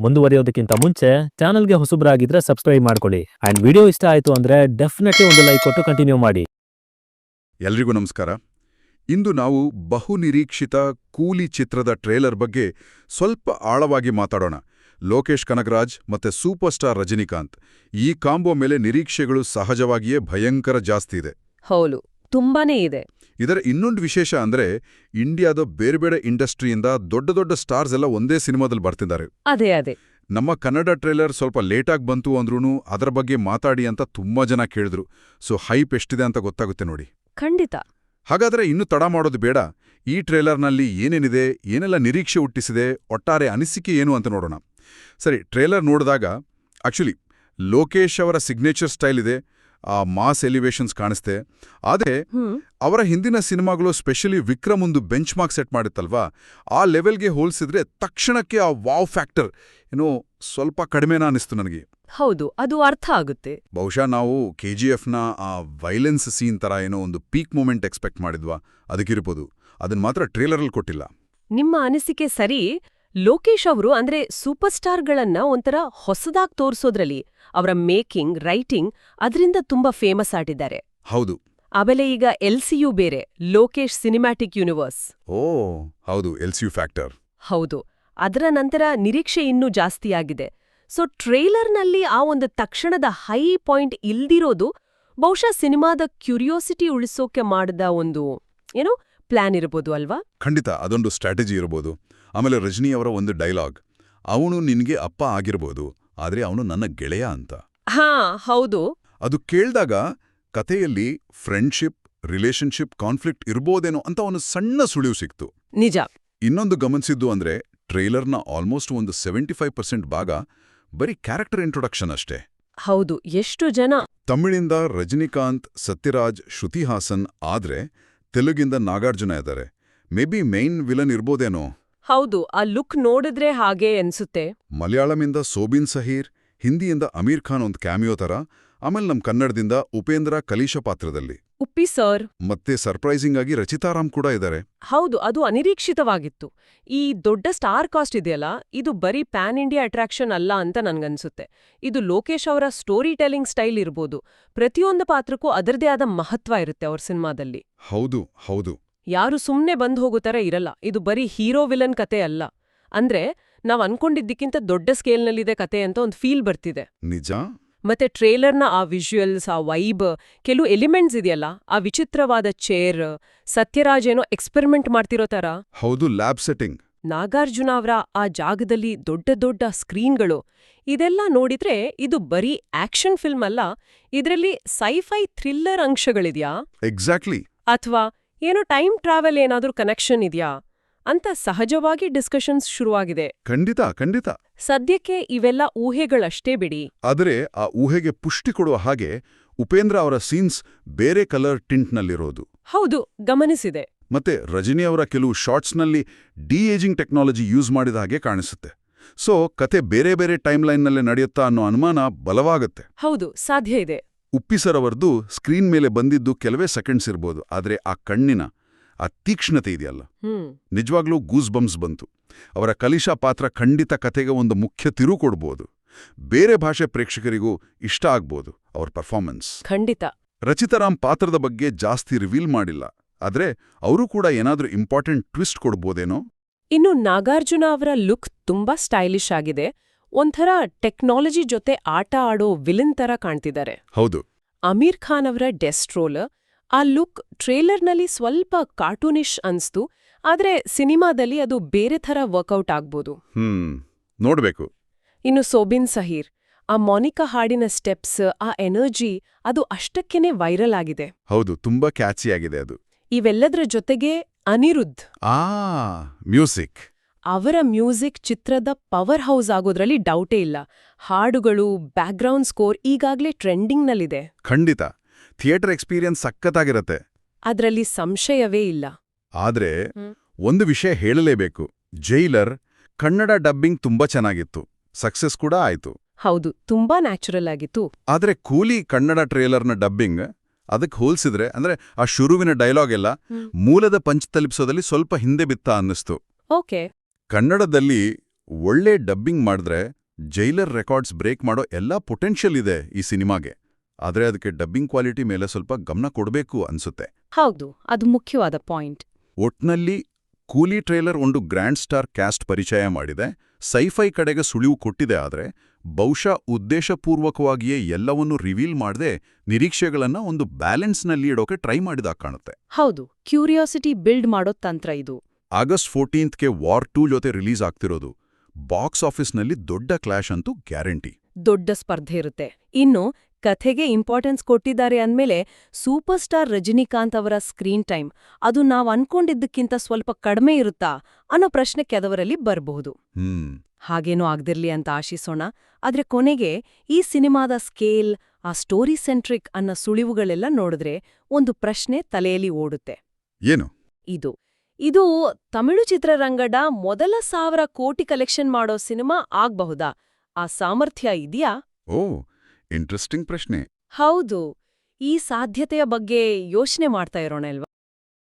ಮುಂದುವರಿಯೋದಕ್ಕಿಂತ ಮುಂಚೆ ಚಾನಲ್ಗೆ ಹೊಸಬ್ರಾಗಿದ್ರೆ ಸಬ್ಸ್ಕ್ರೈಬ್ ಮಾಡ್ಕೊಳ್ಳಿ ಅಂಡ್ ವಿಡಿಯೋ ಇಷ್ಟ ಆಯ್ತು ಅಂದ್ರೆ ಡೆಫಿನೆಟ್ಲಿ ಒಂದು ಲೈಕ್ ಕೊಟ್ಟು ಕಂಟಿನ್ಯೂ ಮಾಡಿ. ಎಲ್ರಿಗೂ ನಮಸ್ಕಾರ. ಇಂದು ನಾವು ಬಹುನಿರೀಕ್ಷಿತ ಕೂಲಿ ಚಿತ್ರದ ಟ್ರೇಲರ್ ಬಗ್ಗೆ ಸ್ವಲ್ಪ ಆಳವಾಗಿ ಮಾತಾಡೋಣ. ಲೋಕೇಶ್ ಕನಗರಾಜ್ ಮತ್ತೆ ಸೂಪರ್ ಸ್ಟಾರ್ ರಜನಿಕಾಂತ್, ಈ ಕಾಂಬೋ ಮೇಲೆ ನಿರೀಕ್ಷೆಗಳು ಸಹಜವಾಗಿಯೇ ಭಯಂಕರ ಜಾಸ್ತಿ ಇದೆ. ಹೌದು, ತುಂಬಾನೇ ಇದೆ. ಇದರ ಇನ್ನೊಂದು ವಿಶೇಷ ಅಂದ್ರೆ ಇಂಡಿಯಾದ ಬೇರೆ ಬೇರೆ ಇಂಡಸ್ಟ್ರಿಯಿಂದ ದೊಡ್ಡ ದೊಡ್ಡ ಸ್ಟಾರ್ಸ್ ಎಲ್ಲ ಒಂದೇ ಸಿನಿಮಾದಲ್ಲಿ ಬರ್ತಿದ್ದಾರೆ. ಅದೇ ನಮ್ಮ ಕನ್ನಡ ಟ್ರೇಲರ್ ಸ್ವಲ್ಪ ಲೇಟಾಗಿ ಬಂತು ಅಂದ್ರೂ ಅದರ ಬಗ್ಗೆ ಮಾತಾಡಿ ಅಂತ ತುಂಬಾ ಜನ ಕೇಳಿದ್ರು. ಸೊ ಹೈಪ್ ಎಷ್ಟಿದೆ ಅಂತ ಗೊತ್ತಾಗುತ್ತೆ ನೋಡಿ. ಖಂಡಿತ. ಹಾಗಾದ್ರೆ ಇನ್ನು ತಡ ಮಾಡೋದು ಬೇಡ. ಈ ಟ್ರೇಲರ್ನಲ್ಲಿ ಏನೇನಿದೆ, ಏನೆಲ್ಲ ನಿರೀಕ್ಷೆ ಹುಟ್ಟಿಸಿದೆ, ಒಟ್ಟಾರೆ ಅನಿಸಿಕೆ ಏನು ಅಂತ ನೋಡೋಣ. ಸರಿ, ಟ್ರೇಲರ್ ನೋಡಿದಾಗ ಆಕ್ಚುಲಿ ಲೋಕೇಶ್ ಅವರ ಸಿಗ್ನೇಚರ್ ಸ್ಟೈಲ್ ಇದೆ, ಆ ಮಾಸ್ ಎಲಿವೇಶನ್ಸ್ ಕಾಣಿಸ್ತೆ. ಆದರೆ ಅವರ ಹಿಂದಿನ ಸಿನಿಮಾಗಳು ಸ್ಪೆಷಲಿ ವಿಕ್ರಮ್ ಒಂದು ಬೆಂಚ್ ಮಾರ್ಕ್ ಸೆಟ್ ಮಾಡಿತ್ತಲ್ವಾ, ಆ ಲೆವೆಲ್ಗೆ ಹೋಲಿಸಿದ್ರೆ ತಕ್ಷಣಕ್ಕೆ ಆ ವಾವ್ ಫ್ಯಾಕ್ಟರ್ ಏನೋ ಸ್ವಲ್ಪ ಕಡಿಮೆನಾ ಅನಿಸ್ತು ನನಗೆ. ಹೌದು, ಅದು ಅರ್ಥ ಆಗುತ್ತೆ. ಬಹುಶಃ ನಾವು KGFನ ಆ ವೈಲೆನ್ಸ್ ಸೀನ್ ತರ ಏನೋ ಒಂದು ಪೀಕ್ ಮೂಮೆಂಟ್ ಎಕ್ಸ್ಪೆಕ್ಟ್ ಮಾಡಿದ್ವಾ, ಅದಕ್ಕಿರ್ಬೋದು. ಅದನ್ನ ಮಾತ್ರ ಟ್ರೇಲರಲ್ಲಿ ಕೊಟ್ಟಿಲ್ಲ. ನಿಮ್ಮ ಅನಿಸಿಕೆ ಸರಿ. ಲೋಕೇಶ್ ಅವರು ಅಂದ್ರೆ ಸೂಪರ್ ಸ್ಟಾರ್ಗಳನ್ನ ಒಂಥರ ಹೊಸದಾಗಿ ತೋರಿಸೋದ್ರಲ್ಲಿ ಅವರ ಮೇಕಿಂಗ್, ರೈಟಿಂಗ್ ಅದರಿಂದ ತುಂಬಾ ಫೇಮಸ್ ಆಗಿದ್ದಾರೆ. ಹೌದು. ಆಮೇಲೆ ಈಗ LCU ಬೇರೆ, ಲೋಕೇಶ್ ಸಿನಿಮ್ಯಾಟಿಕ್ ಯೂನಿವರ್ಸ್. ಹೌದು, LCU ಫ್ಯಾಕ್ಟರ್. ಹೌದು, ಅದರ ನಂತರ ನಿರೀಕ್ಷೆ ಇನ್ನೂ ಜಾಸ್ತಿಯಾಗಿದೆ. ಸೊ ಟ್ರೇಲರ್ನಲ್ಲಿ ಆ ಒಂದು ತಕ್ಷಣದ ಹೈ ಪಾಯಿಂಟ್ ಇಲ್ದಿರೋದು ಬಹುಶಃ ಸಿನಿಮಾದ ಕ್ಯೂರಿಯೋಸಿಟಿ ಉಳಿಸೋಕೆ ಮಾಡಿದ ಒಂದು ಏನೋ ಪ್ಲಾನ್ ಇರಬಹುದು ಅಲ್ವಾ? ಖಂಡಿತ, ಅದೊಂದು ಸ್ಟ್ರಾಟಜಿ ಇರಬಹುದು. ಆಮೇಲೆ ರಜನಿ ಅವರ ಒಂದು ಡೈಲಾಗ್, ಅವನು ನಿನ್ಗೆ ಅಪ್ಪ ಆಗಿರ್ಬೋದು, ಆದ್ರೆ ಅವನು ನನ್ನ ಗೆಳೆಯ ಅಂತ. ಹೌದು. ಅದು ಕೇಳ್ದಾಗ ಕಥೆಯಲ್ಲಿ ಫ್ರೆಂಡ್ಶಿಪ್, ರಿಲೇಶನ್ಶಿಪ್, ಕಾನ್ಫ್ಲಿಕ್ಟ್ ಇರ್ಬೋದೇನೋ ಅಂತ ಒಂದು ಸಣ್ಣ ಸುಳಿವು ಸಿಕ್ತು. ನಿಜ. ಇನ್ನೊಂದು ಗಮನಿಸಿದ್ದು ಅಂದ್ರೆ ಟ್ರೇಲರ್ನ ಆಲ್ಮೋಸ್ಟ್ ಒಂದು 75% ಭಾಗ ಬರೀ ಕ್ಯಾರೆಕ್ಟರ್ ಇಂಟ್ರೊಡಕ್ಷನ್ ಅಷ್ಟೇ. ಹೌದು, ಎಷ್ಟು ಜನ. ತಮಿಳಿಂದ ರಜನಿಕಾಂತ್, ಸತ್ಯರಾಜ್, ಶ್ರುತಿ ಹಾಸನ್, ಆದ್ರೆ ತೆಲುಗಿಂದ ನಾಗಾರ್ಜುನ ಇದ್ದಾರೆ. ಮೇ ಬಿ ಮೈನ್ ವಿಲನ್ ಇರ್ಬೋದೇನೋ. ಹೌದು, ಆ ಲುಕ್ ನೋಡಿದ್ರೆ ಹಾಗೆ ಅನ್ಸುತ್ತೆ. ಮಲಯಾಳಮಿಂದ ಸೋಬಿನ್ ಸಹೀರ್, ಹಿಂದಿಯಿಂದ ಅಮೀರ್ ಖಾನ್ ಒಂದು ಕ್ಯಾಮಿಯೋ ತರ, ಆಮೇಲೆ ನಮ್ ಕನ್ನಡದಿಂದ ಉಪೇಂದ್ರ ಕಲೀಶ ಪಾತ್ರದಲ್ಲಿ ಉಪ್ಪಿ ಸರ್. ಮತ್ತೆ ಸರ್ಪ್ರೈಸಿಂಗ್ ಆಗಿ ರಚಿತಾರಾಮ್ ಕೂಡ ಇದ್ದಾರೆ. ಹೌದು, ಅದು ಅನಿರೀಕ್ಷಿತವಾಗಿತ್ತು. ಈ ದೊಡ್ಡ ಸ್ಟಾರ್ ಕಾಸ್ಟ್ ಇದೆಯಲ್ಲ, ಇದು ಬರೀ ಪ್ಯಾನ್ ಇಂಡಿಯಾ ಅಟ್ರಾಕ್ಷನ್ ಅಲ್ಲ ಅಂತ ನನ್ಗನ್ಸುತ್ತೆ. ಇದು ಲೋಕೇಶ್ ಅವರ ಸ್ಟೋರಿ ಟೆಲ್ಲಿಂಗ್ ಸ್ಟೈಲ್ ಇರ್ಬೋದು. ಪ್ರತಿಯೊಂದು ಪಾತ್ರಕ್ಕೂ ಅದರದೇ ಆದ ಮಹತ್ವ ಇರುತ್ತೆ ಅವ್ರ ಸಿನಿಮಾದಲ್ಲಿ. ಹೌದು. ಯಾರು ಸುಮ್ನೆ ಬಂದ್ ಹೋಗೋ ತರ ಇರಲ್ಲ. ಇದು ಬರೀ ಹೀರೋ ವಿಲನ್ ಕತೆ ಅಲ್ಲ. ಅಂದ್ರೆ ನಾವ್ ಅನ್ಕೊಂಡಿದ್ದಕ್ಕಿಂತ ದೊಡ್ಡ ಸ್ಕೇಲ್ನಲ್ಲಿದೆ ಕತೆ ಅಂತ ಒಂದು ಫೀಲ್ ಬರ್ತಿದೆ. ನಿಜ. ಮತ್ತೆ ಟ್ರೇಲರ್ನ ಆ ವಿಜುವಲ್ಸ್, ಆ ವೈಬ್, ಕೆಲವು ಎಲಿಮೆಂಟ್ಸ್ ಇದೆಯಲ್ಲ, ಆ ವಿಚಿತ್ರವಾದ ಚೇರ್, ಸತ್ಯರಾಜ್ ಏನೋ ಎಕ್ಸ್ಪೆರಿಮೆಂಟ್ ಮಾಡ್ತಿರೋ ತರ. ಹೌದು, ಲ್ಯಾಬ್ ಸೆಟ್ಟಿಂಗ್. ನಾಗಾರ್ಜುನ ಅವರ ಆ ಜಾಗದಲ್ಲಿ ದೊಡ್ಡ ದೊಡ್ಡ ಸ್ಕ್ರೀನ್ಗಳು, ಇದೆಲ್ಲ ನೋಡಿದ್ರೆ ಇದು ಬರೀ ಆಕ್ಷನ್ ಫಿಲ್ಮ್ ಅಲ್ಲ, ಇದರಲ್ಲಿ ಸೈಫೈ ಥ್ರಿಲ್ಲರ್ ಅಂಶಗಳಿದ್ಯಾ, ಎಕ್ಸಾಕ್ಟ್ಲಿ, ಅಥವಾ ಏನೋ ಟೈಮ್ ಟ್ರಾವೆಲ್ ಏನಾದ್ರೂ ಕನೆಕ್ಷನ್ ಇದೆಯಾ ಅಂತ ಸಹಜವಾಗಿ ಡಿಸ್ಕಷನ್ಸ್ ಶುರುವಾಗಿದೆ. ಖಂಡಿತ. ಸದ್ಯಕ್ಕೆ ಇವೆಲ್ಲ ಊಹೆಗಳಷ್ಟೇ ಬಿಡಿ. ಆದರೆ ಆ ಊಹೆಗೆ ಪುಷ್ಟಿ ಕೊಡುವ ಹಾಗೆ ಉಪೇಂದ್ರ ಅವರ ಸೀನ್ಸ್ ಬೇರೆ ಕಲರ್ ಟಿಂಟ್ನಲ್ಲಿರೋದು. ಹೌದು, ಗಮನಿಸಿದೆ. ಮತ್ತೆ ರಜನಿ ಅವರ ಕೆಲವು ಶಾರ್ಟ್ಸ್ನಲ್ಲಿ ಡಿ-ಏಜಿಂಗ್ ಟೆಕ್ನಾಲಜಿ ಯೂಸ್ ಮಾಡಿದ ಹಾಗೆ ಕಾಣಿಸುತ್ತೆ. ಸೊ ಕತೆ ಬೇರೆ ಬೇರೆ ಟೈಮ್ಲೈನ್ನಲ್ಲೇ ನಡೆಯುತ್ತಾ ಅನ್ನೋ ಅನುಮಾನ ಬಲವಾಗುತ್ತೆ. ಹೌದು, ಸಾಧ್ಯ ಇದೆ. ಉಪ್ಪಿಸರ್ ಅವರದು ಸ್ಕ್ರೀನ್ ಮೇಲೆ ಬಂದಿದ್ದು ಕೆಲವೇ ಸೆಕೆಂಡ್ಸ್ ಇರ್ಬೋದು, ಆದರೆ ಆ ಕಣ್ಣಿನ ಆ ತೀಕ್ಷ್ಣತೆ ಇದೆಯಲ್ಲ, ನಿಜವಾಗ್ಲೂ ಗೂಸ್ ಬಂಪ್ಸ್ ಬಂತು. ಅವರ ಕಲಿಶಾ ಪಾತ್ರ ಖಂಡಿತ ಕತೆಗೆ ಒಂದು ಮುಖ್ಯ ತಿರು ಕೊಡ್ಬೋದು. ಬೇರೆ ಭಾಷೆ ಪ್ರೇಕ್ಷಕರಿಗೂ ಇಷ್ಟ ಆಗ್ಬೋದು ಅವ್ರ ಪರ್ಫಾರ್ಮೆನ್ಸ್. ಖಂಡಿತ. ರಚಿತಾರಾಮ್ ಪಾತ್ರದ ಬಗ್ಗೆ ಜಾಸ್ತಿ ರಿವೀಲ್ ಮಾಡಿಲ್ಲ, ಆದ್ರೆ ಅವರು ಕೂಡ ಏನಾದ್ರೂ ಇಂಪಾರ್ಟೆಂಟ್ ಟ್ವಿಸ್ಟ್ ಕೊಡ್ಬೋದೇನೋ. ಇನ್ನು ನಾಗಾರ್ಜುನ ಅವರ ಲುಕ್ ತುಂಬಾ ಸ್ಟೈಲಿಶ್ ಆಗಿದೆ. ಒಂಥರ ಟೆಕ್ನಾಲಜಿ ಜೊತೆ ಆಟ ಆಡೋ ವಿಲನ್ ತರ ಕಾಣ್ತಿದ್ದಾರೆ. ಹೌದು. ಅಮೀರ್ ಖಾನ್ ಅವರ ಡೆಸ್ಟ್ರೋಲ್, ಆ ಲುಕ್ ಟ್ರೇಲರ್ನಲ್ಲಿ ಸ್ವಲ್ಪ ಕಾರ್ಟೂನಿಶ್ ಅನ್ಸ್ತು, ಆದ್ರೆ ಸಿನಿಮಾದಲ್ಲಿ ಅದು ಬೇರೆ ಥರ ವರ್ಕೌಟ್ ಆಗ್ಬೋದು. ನೋಡ್ಬೇಕು. ಇನ್ನು ಸೋಬಿನ್ ಸಹೀರ್, ಆ ಮೊನಿಕಾ ಹಾಡಿನ ಸ್ಟೆಪ್ಸ್, ಆ ಎನರ್ಜಿ, ಅದು ಅಷ್ಟಕ್ಕೇನೆ ವೈರಲ್ ಆಗಿದೆ. ಹೌದು, ತುಂಬಾ ಕ್ಯಾಚಿಯಾಗಿದೆ ಅದು. ಇವೆಲ್ಲದರ ಜೊತೆಗೆ ಅನಿರುದ್ಧ್ ಮ್ಯೂಸಿಕ್, ಅವರ ಮ್ಯೂಸಿಕ್ ಚಿತ್ರದ ಪವರ್ ಹೌಸ್ ಆಗೋದ್ರಲ್ಲಿ ಡೌಟೇ ಇಲ್ಲ. ಹಾಡುಗಳು, ಬ್ಯಾಕ್ಗ್ರೌಂಡ್ ಸ್ಕೋರ್ ಈಗಾಗ್ಲೇ ಟ್ರೆಂಡಿಂಗ್ನಲ್ಲಿದೆ. ಖಂಡಿತ. ಥಿಯೇಟರ್ ಎಕ್ಸ್ಪೀರಿಯನ್ಸ್ ಸಖತ್ತಾಗಿರತ್ತೆ, ಅದ್ರಲ್ಲಿ ಸಂಶಯವೇ ಇಲ್ಲ. ಆದ್ರೆ ಒಂದು ವಿಷಯ ಹೇಳಲೇಬೇಕು. ಜೈಲರ್ ಕನ್ನಡ ಡಬ್ಬಿಂಗ್ ತುಂಬಾ ಚೆನ್ನಾಗಿತ್ತು, ಸಕ್ಸಸ್ ಕೂಡ ಆಯ್ತು. ಹೌದು, ತುಂಬಾ ನ್ಯಾಚುರಲ್ ಆಗಿತ್ತು. ಆದ್ರೆ ಕೂಲಿ ಕನ್ನಡ ಟ್ರೇಲರ್ನ ಡಬ್ಬಿಂಗ್ ಅದಕ್ಕೆ ಹೋಲ್ಸಿದ್ರೆ, ಅಂದ್ರೆ ಆ ಶುರುವಿನ ಡೈಲಾಗ್ ಎಲ್ಲ ಮೂಲದ ಪಂಚ್ ತಲುಪಿಸೋದಲ್ಲಿ ಸ್ವಲ್ಪ ಹಿಂದೆ ಬಿತ್ತ ಅನ್ನಿಸ್ತು. ಓಕೆ. ಕನ್ನಡದಲ್ಲಿ ಒಳ್ಳೆ ಡಬ್ಬಿಂಗ್ ಮಾಡಿದ್ರೆ ಜೈಲರ್ ರೆಕಾರ್ಡ್ಸ್ ಬ್ರೇಕ್ ಮಾಡೋ ಎಲ್ಲಾ ಪೊಟೆನ್ಷಿಯಲ್ ಇದೆ ಈ ಸಿನಿಮಾಗೆ. ಆದ್ರೆ ಅದಕ್ಕೆ ಡಬ್ಬಿಂಗ್ ಕ್ವಾಲಿಟಿ ಮೇಲೆ ಸ್ವಲ್ಪ ಗಮನ ಕೊಡಬೇಕು ಅನ್ಸುತ್ತೆ. ಹೌದು, ಅದು ಮುಖ್ಯವಾದ ಪಾಯಿಂಟ್. ಒಟ್ನಲ್ಲಿ ಕೂಲಿ ಟ್ರೇಲರ್ ಒಂದು ಗ್ರ್ಯಾಂಡ್ ಸ್ಟಾರ್ ಕ್ಯಾಸ್ಟ್ ಪರಿಚಯ ಮಾಡಿದೆ, ಸೈಫೈ ಕಡೆಗೆ ಸುಳಿವು ಕೊಟ್ಟಿದೆ. ಆದ್ರೆ ಬಹುಶಃ ಉದ್ದೇಶಪೂರ್ವಕವಾಗಿಯೇ ಎಲ್ಲವನ್ನೂ ರಿವೀಲ್ ಮಾಡದೆ ನಿರೀಕ್ಷೆಗಳನ್ನ ಒಂದು ಬ್ಯಾಲೆನ್ಸ್ನಲ್ಲಿ ಇಡೋಕೆ ಟ್ರೈ ಮಾಡಿದಾಗ ಕಾಣುತ್ತೆ. ಹೌದು, ಕ್ಯೂರಿಯಾಸಿಟಿ ಬಿಲ್ಡ್ ಮಾಡೋ ತಂತ್ರ ಇದು. ಆಗಸ್ಟ್ 14ಗೆ ವಾರ್ 2 ಜೊತೆ ರಿಲೀಸ್ ಆಗ್ತಿರೋದು. ಬಾಕ್ಸ್ ಆಫೀಸ್ನಲ್ಲಿ ದೊಡ್ಡ ಕ್ಲಾಶ್ ಅಂತೂ ಗ್ಯಾರಂಟಿ. ದೊಡ್ಡ ಸ್ಪರ್ಧೆ ಇರುತ್ತೆ. ಇನ್ನು ಕಥೆಗೆ ಇಂಪಾರ್ಟೆನ್ಸ್ ಕೊಟ್ಟಿದ್ದಾರೆ ಅಂದ್ಮೇಲೆ ಸೂಪರ್ ಸ್ಟಾರ್ ರಜನಿಕಾಂತ್ ಅವರ ಸ್ಕ್ರೀನ್ ಟೈಮ್ ಅದು ನಾವ್ ಅನ್ಕೊಂಡಿದ್ದಕ್ಕಿಂತ ಸ್ವಲ್ಪ ಕಡಿಮೆ ಇರುತ್ತಾ ಅನ್ನೋ ಪ್ರಶ್ನೆ ಕೆಲವರಲ್ಲಿ ಬರಬಹುದು. ಹಾಗೇನೂ ಆಗ್ದಿರ್ಲಿ ಅಂತ ಆಶಿಸೋಣ. ಆದ್ರೆ ಕೊನೆಗೆ ಈ ಸಿನಿಮಾದ ಸ್ಕೇಲ್, ಆ ಸ್ಟೋರಿ ಸೆಂಟ್ರಿಕ್ ಅನ್ನೋ ಸುಳಿವುಗಳೆಲ್ಲ ನೋಡಿದ್ರೆ ಒಂದು ಪ್ರಶ್ನೆ ತಲೆಯಲ್ಲಿ ಓಡುತ್ತೆ. ಏನು ಇದು ತಮಿಳು ಚಿತ್ರರಂಗದ ಮೊದಲ 1000 ಕೋಟಿ ಕಲೆಕ್ಷನ್ ಮಾಡೋ ಸಿನಿಮಾ ಆಗ್ಬಹುದಾ? ಆ ಸಾಮರ್ಥ್ಯ ಇದೆಯಾ? ಓ, ಇಂಟ್ರೆಸ್ಟಿಂಗ್ ಪ್ರಶ್ನೆ. ಹೌದು, ಈ ಸಾಧ್ಯತೆಯ ಬಗ್ಗೆ ಯೋಚನೆ ಮಾಡ್ತಾ ಇರೋಣ ಅಲ್ವಾ?